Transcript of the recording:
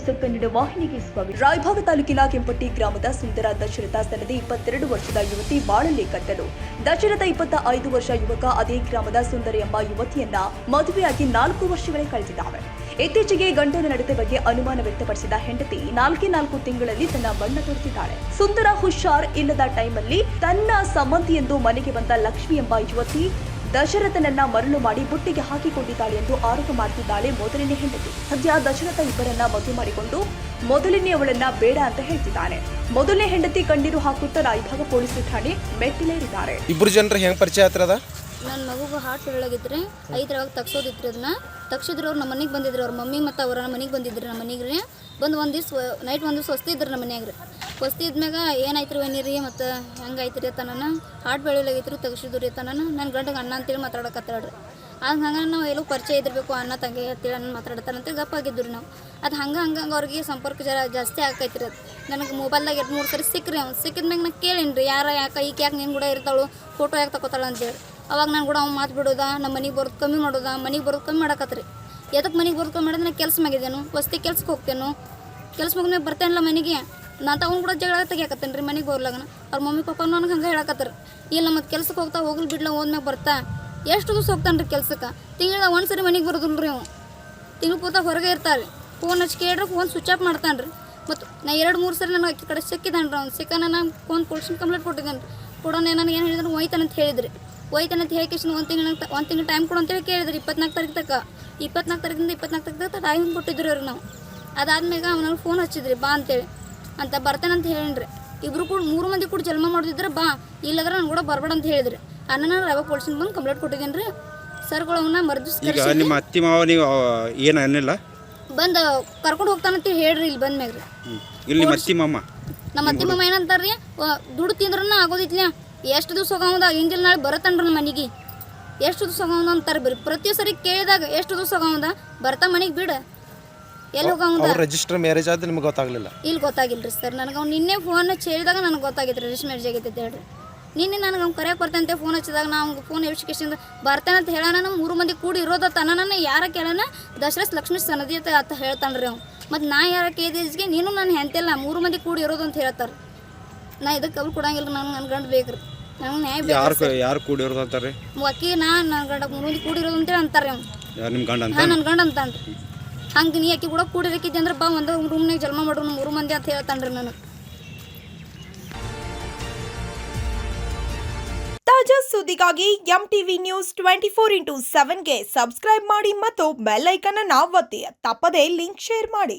News Kannada ವಾಹಿನಿಗೆ ಸ್ವಾಗತ. ರಾಯಭಾಗ ತಾಲೂಕಿನ ಕೆಂಪಟ್ಟಿ ಗ್ರಾಮದ ಸುಂದರ ದಶರಥ ಸನದಿ 22 ವರ್ಷದ ಯುವತಿ ಬಾಳಲ್ಲಿ ಕಟ್ಟಲು. ದಶರಥ 25 ವರ್ಷ ಯುವಕ ಅದೇ ಗ್ರಾಮದ ಸುಂದರಿ ಎಂಬ ಯುವತಿಯನ್ನ ಮದುವೆಯಾಗಿ 4 ವರ್ಷಗಳೇ ಕಳೆದಿದ್ದಾವೆ. ಇತ್ತೀಚೆಗೆ ಗಂಡನ ನಡತೆ ಬಗ್ಗೆ ಅನುಮಾನ ವ್ಯಕ್ತಪಡಿಸಿದ ಹೆಂಡತಿ 4 ತಿಂಗಳಲ್ಲಿ ತನ್ನ ಬಣ್ಣ ತೋರಿಸಿದ್ದಾಳೆ. ಸುಂದರ ಹುಷಾರ್ ಇಲ್ಲದ ಟೈಮಲ್ಲಿ ತನ್ನ ಸಂಬಂಧಿ ಎಂದು ಮನೆಗೆ ಬಂದ ಲಕ್ಷ್ಮಿ ಎಂಬ ಯುವತಿ ದಶರಥನನ್ನ ಮರಳು ಮಾಡಿ ಬುಟ್ಟಿಗೆ ಹಾಕಿಕೊಂಡಿದ್ದಾಳೆ ಎಂದು ಆರೋಪ ಮಾಡುತ್ತಿದ್ದಾಳೆ ಮೊದಲನೇ ಹೆಂಡತಿ. ಸದ್ಯ ದಶರಥ ಇಬ್ಬರನ್ನ ಮದುವೆ ಮಾಡಿಕೊಂಡು ಮೊದಲನೆಯವಳನ್ನ ಬೇಡ ಅಂತ ಹೇಳ್ತಿದ್ದಾನೆ. ಮೊದಲನೇ ಹೆಂಡತಿ ಕಣ್ಣೀರು ಹಾಕುತ್ತಾ ರಾಯಭಾಗ ಪೊಲೀಸ್ ಠಾಣೆ ಮೆಟ್ಟಿಲೇರಿದ್ದಾರೆ. ಇಬ್ಬರು ಜನರು ಹೆಂಗ್ ಪರಿಚಯ ಆತ್ರದ? ನನ್ನ ಮಗುಗೆ ಹಾರ್ಟ್ ಫೇಲ್ ಆಗಿದ್ರಿ, 5 ತಗ್ಸೋದಿತ್ರಿ. ಅದನ್ನ ತಗ್ಸಿದ್ರು. ಅವ್ರು ನಮ್ಮ ಮನೆಗೆ ಬಂದಿದ್ರು. ಅವ್ರ ಮಮ್ಮಿ ಮತ್ತು ಅವರ ನಮ್ಮ ಮನೆಗೆ ಬಂದಿದ್ರು. ನಮ್ಮ ಮನೆಗೆ ರೀ ಬಂದು ಒಂದು ದಿವ್ಸ ವಸ್ತಿ ಇದ್ರು ನಮ್ಮ ಮನ್ಯಾಗ ರೀ. ವಸ್ತಿ ಇದ್ಮ್ಯಾಗ ಏನಾಯ್ತು ಏನಿರಿ ಮತ್ತು ಹೆಂಗಾಯ್ತು ಅಂತ ನಾನು ಹಾರ್ಟ್ ಫೇಲ್ ಆಗೈತ್ರಿ, ತೆಗ್ಸಿದ್ರು ರೀ ನಾನು ನನ್ನ ಗಂಡಗೆ ಅಣ್ಣ ಅಂತೇಳಿ ಮಾತಾಡಕತ್ತಾಳ್ರಿ. ಹಂಗೆ ನಾವು ಎಲ್ಲೂ ಪರಿಚಯ ಇದ್ದಿರಬೇಕು, ಅಣ್ಣ ತಂಗಿ ಅಂತೇಳಿ ನಾನು ಮಾತಾಡ್ತಾರಂತೇಳಿ ಗಪ್ಪಾಗಿದ್ರು ನಾವು. ಅದು ಹಂಗೆ ಅವ್ರಿಗೆ ಸಂಪರ್ಕ ಜಾಸ್ತಿ ಆಕೈತ್ರಿ. ಅದು ನನಗೆ ಮೊಬೈಲ್ದಾಗ 2-3 ಸರಿ ಸಿಕ್ಕ್ರಿ. ಅವ್ನು ಸಿಕ್ಕಿದ್ಮ್ಯಾಗ ನಾನು ಕೇಳೀನಿ ರೀ, ಯಾಕೆ ಈಕೆ ನೀನು ಕೂಡ ಇರ್ತಾಳು, ಫೋಟೋ ಯಾಕೆ ತಗೋತಾಳೆ ಅಂತೇಳಿ. ಅವಾಗ ನಾನು ಕೂಡ ಅವ್ನು ಮಾತು ಬಿಡೋದ, ನಮ್ಮ ಮನೆಗೆ ಬರೋದು ಕಮ್ಮಿ ಮಾಡೋದ, ಮನೆಗೆ ಬರೋದು ಕಮ್ಮಿ ಮಾಡಕತ್ರಿ. ಎದಕ್ಕೆ ಮನೆಗೆ ಬರೋದು ಕಮ್ಮಿ ಮಾಡೋದು? ನಾನು ಕೆಲಸ ಮಾಡಿದ್ದೇನು, ವಸ್ತಿ ಕೆಲ್ಸಕ್ಕೆ ಹೋಗ್ತೇನು, ಕೆಲಸ ಮುಗಿದ್ಮೇಲೆ ಬರ್ತೇನಲ್ಲ ಮನೆಗೆ. ನಾನು ಅವ್ನು ಕೂಡ ಜಗಳ ತೆಗಿಯಾಕತ್ತೇನೆ ರೀ ಮನೆಗೆ ಹೋಗ್ಲಾಗನ. ಅವ್ರ ಮಮ್ಮಿ ಪಾಪ ನನಗೆ ಹಂಗೆ ಹೇಳಕತ್ತಾರ, ಇಲ್ಲ ಮತ್ತು ಕೆಲ್ಸಕ್ಕೆ ಹೋಗ್ತಾ ಹೋಗ್ಲಿ ಬಿಡ್ಲ, ಹೋದ್ಮ್ಯಾಗ ಬರ್ತಾ. ಎಷ್ಟು ದಿವಸ ಹೋಗ್ತಾನೆ ರೀ ಕೆಲ್ಸಕ್ಕೆ? ತಿಂಗಳ 1 ಸರಿ ಮನೆಗೆ ಬರೋದಿಲ್ಲ ರೀ. ಅವ್ನು ತಿಂಗಳು ಪೂರ್ತ ಹೊರಗೆ ಇರ್ತಾರೆ. ಫೋನ್ ಹಚ್ಚಿ ಕೇಳ್ರೆ ಫೋನ್ ಸ್ವಿಚ್ ಆಫ್ ಮಾಡ್ತಾನೆ ರೀ. ಮತ್ತು ನಾ 2-3 ಸರಿ ನನಗೆ ಆಕೆ ಕಡೆ ಸಿಕ್ಕಿದ್ದಾನೆ ರೀ. ಅವ್ನು ಸಿಕ್ಕಾನ ನಾನು ಫೋನ್ ಪೊಲೀಸ್ನ ಕಂಪ್ಲೇಂಟ್ ಕೊಟ್ಟಿದ್ದಾನೆ ರೀ. ಕೊಡೋಣ ನನಗೆ ಏನು ಹೇಳಿದ್ರು, ಒಯ್ತಾನಂತ ಹೇಳಿದ್ರಿ. ಒಯ್ತಾನಂತ ಹೇಳಿಕೇಶನ್ 1 ತಿಂಗಳು ಟೈಮ್ ಕೊಡು ಅಂತೇಳಿ ಕೇಳಿದ್ರಿ. 24 ತಾರೀಕು ತನಕ 24 ತಾರೀಕಿಂದ 24 ತಾರೀಕು ತನಕ ಟೈಮ್ ಕೊಟ್ಟಿದ್ರು ಅವ್ರಿಗೆ ನಾವು. ಅದಾದ್ಮೇಲೆ ಅವನಲ್ಲಿ ಫೋನ್ ಹಚ್ಚಿದ್ರಿ, ಬಾ ಅಂತೇಳಿ ಅಂತ ಬರ್ತೇನಂತ ಹೇಳಿನ್ರಿ. ಇಬ್ಬರು ಕೂಡ 3 ಮಂದಿ ಕೂಡ ಜನ್ಮ ಮಾಡಿದ್ರೆ ಬಾ, ಇಲ್ಲದ್ರೆ ನಾನು ಕೂಡ ಬರಬೇಡ ಅಂತ ಹೇಳಿದ್ರಿ. ನಾನು ರಾಯಭಾಗ ಪೊಲೀಸ್ನ ಬಂದು ಕಂಪ್ಲೇಂಟ್ ಕೊಟ್ಟಿದ್ದೀನಿ ರೀ. ಸರ್ಗಳು ಅವನ್ನ ಈಗ ನಿಮ್ಮ ಅತ್ತಿ ಮಾವ ನೀವು ಏನು ಅನ್ನಿಲ್ಲ ಬಂದು ಕರ್ಕೊಂಡು ಹೋಗ್ತಾನಂತ ಹೇಳ್ರಿ. ಇಲ್ಲಿ ಬಂದ್ಮ್ಯಾಗ ರೀ ಇಲ್ಲಿ ಅತ್ತಿ ಮಾಮ ನಮ್ಮ ಅತ್ತಿ ಮಾಮ ಏನಂತಾರ್ರಿ, ದುಡ್ಡು ತಿಂದ್ರೂ ಆಗೋದಿತ್ಲ, ಎಷ್ಟು ದಿವ್ಸ ಹೋಗವಂದ, ಹಿಂದಿನ ನಾಳೆ ಬರತ್ತನ್ರಿ ನಮ್ಮ ಮನೆಗೆ, ಎಷ್ಟು ದಿವ್ಸ ಹೋಗವಂದ ಅಂತಾರೆ. ಬರೀ ಪ್ರತಿ ಸರಿ ಕೇಳಿದಾಗ ಎಷ್ಟು ದಿವ್ಸ ಹೋಗವಂದ, ಬರ್ತಾ ಮನೆಗೆ ಬಿಡ, ಎಲ್ಲಿ ಹೋಗವಂದ. ರಿಜಿಸ್ಟರ್ ಮ್ಯಾರೇಜ್ ಆದ್ರೆ ನಿಮ್ಗೆ ಗೊತ್ತಾಗಲಿಲ್ಲ? ಇಲ್ಲಿ ಗೊತ್ತಾಗಿಲ್ರಿ ಸರ್. ನನಗೆ ಅವ್ನು ನಿನ್ನೆ ಫೋನ್ ಹಚ್ಚಿ ಹೇಳಿದಾಗ ನನಗೆ ಗೊತ್ತಾಗಿತ್ತು ರಿಜಿಸ್ಟರ್ ಮ್ಯಾರೇಜ್ ಆಗೈತೆ ಅಂತ ಹೇಳ್ರಿ. ನಿನ್ನೆ ನನಗೆ ಅವ್ನು ಕರೆಯಕ್ಕೆ ಬರ್ತಂತೆ ಫೋನ್ ಹಚ್ಚಿದಾಗ ನಾವು ಫೋನ್ ಎಜುಕೇಶನ್ ಬರ್ತೇನೆ ಅಂತ ಹೇಳೋಣ. 3 ಮಂದಿ ಕೂಡಿ ಇರೋದತ್ತ ನನ್ನ ಯಾರ ಕೇಳೋಣ, ದಶರಥ ಲಕ್ಷ್ಮೀ ಸನದಿ ಅಂತ ಹೇಳ್ತಾನೆ ರೀ ಅವ್ನು. ಮತ್ತು ನಾ ಯಾರ ಕೇಳಿದ್ಗೆ ನೀನು ನಾನು ಹೆಂತಿಲ್ಲ, 3 ಮಂದಿ ಕೂಡಿ ಇರೋದು ಅಂತ ಹೇಳ್ತಾರೆ. ನಾ ಇದಕ್ಕೆ ಅವ್ರು ಕೊಡಂಗಿಲ್ಲ, ನನ್ನ ಗಂಡು ಬೇಕ್ರಿ, ನಂಗೆ ನ್ಯಾಯ ಬೇಕು. ಯಾರು ಕೂಡಿರೋದು ಅಂತಾರೆ? ವಕೀಲ ನನ್ನ ಗಂಡ 3 ಮಂದಿ ಕೂಡಿರೋದು ಅಂತೇಳಿ ಅಂತಾರೆ ಅವ್ನು. ನಿಮ್ಮ ಗಂಡ ಅಂತ? ಹಾಂ, ನನ್ನ ಗಂಡ ಅಂತಾನ್ರಿ. ಹಂಗೆ ನೀ ಆಕಿ ಕೂಡ ಕೂಡಿರಕ್ಕಿದ್ದೆ ಅಂದ್ರೆ ಬಾ, ಒಂದು ರೂಮ್ನಾಗ ಜನ್ಮ ಮಾಡ್ರು 3 ಮಂದಿ ಅಂತ ಹೇಳ್ತಾನೆ ರೀ ನನಗೆ. ತಾಜಾ ಸುದ್ದಿಗಾಗಿ MTV ನ್ಯೂಸ್ 24/7ಗೆ ಸಬ್ಸ್ಕ್ರೈಬ್ ಮಾಡಿ ಮತ್ತು ಬೆಲ್ ಐಕಾನ್ ಅನ್ನು ಒತ್ತಿ. ತಪ್ಪದೇ ಲಿಂಕ್ ಶೇರ್ ಮಾಡಿ.